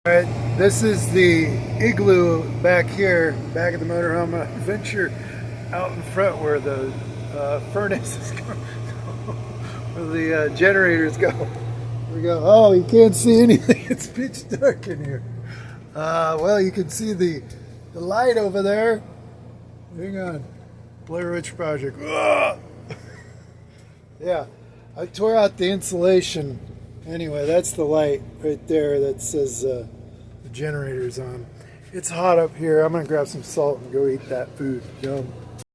Alright, this is the igloo back here, back at the motorhome adventure, out in front where the furnaces go, where the generators go. We go, oh, you can't see anything, it's pitch dark in here. Well, you can see the light over there. Hang on, Blair Witch Project. Yeah, I tore out the insulation. Anyway, that's the light right there that says the generator's on. It's hot up here. I'm gonna grab some salt and go eat that food. Yum.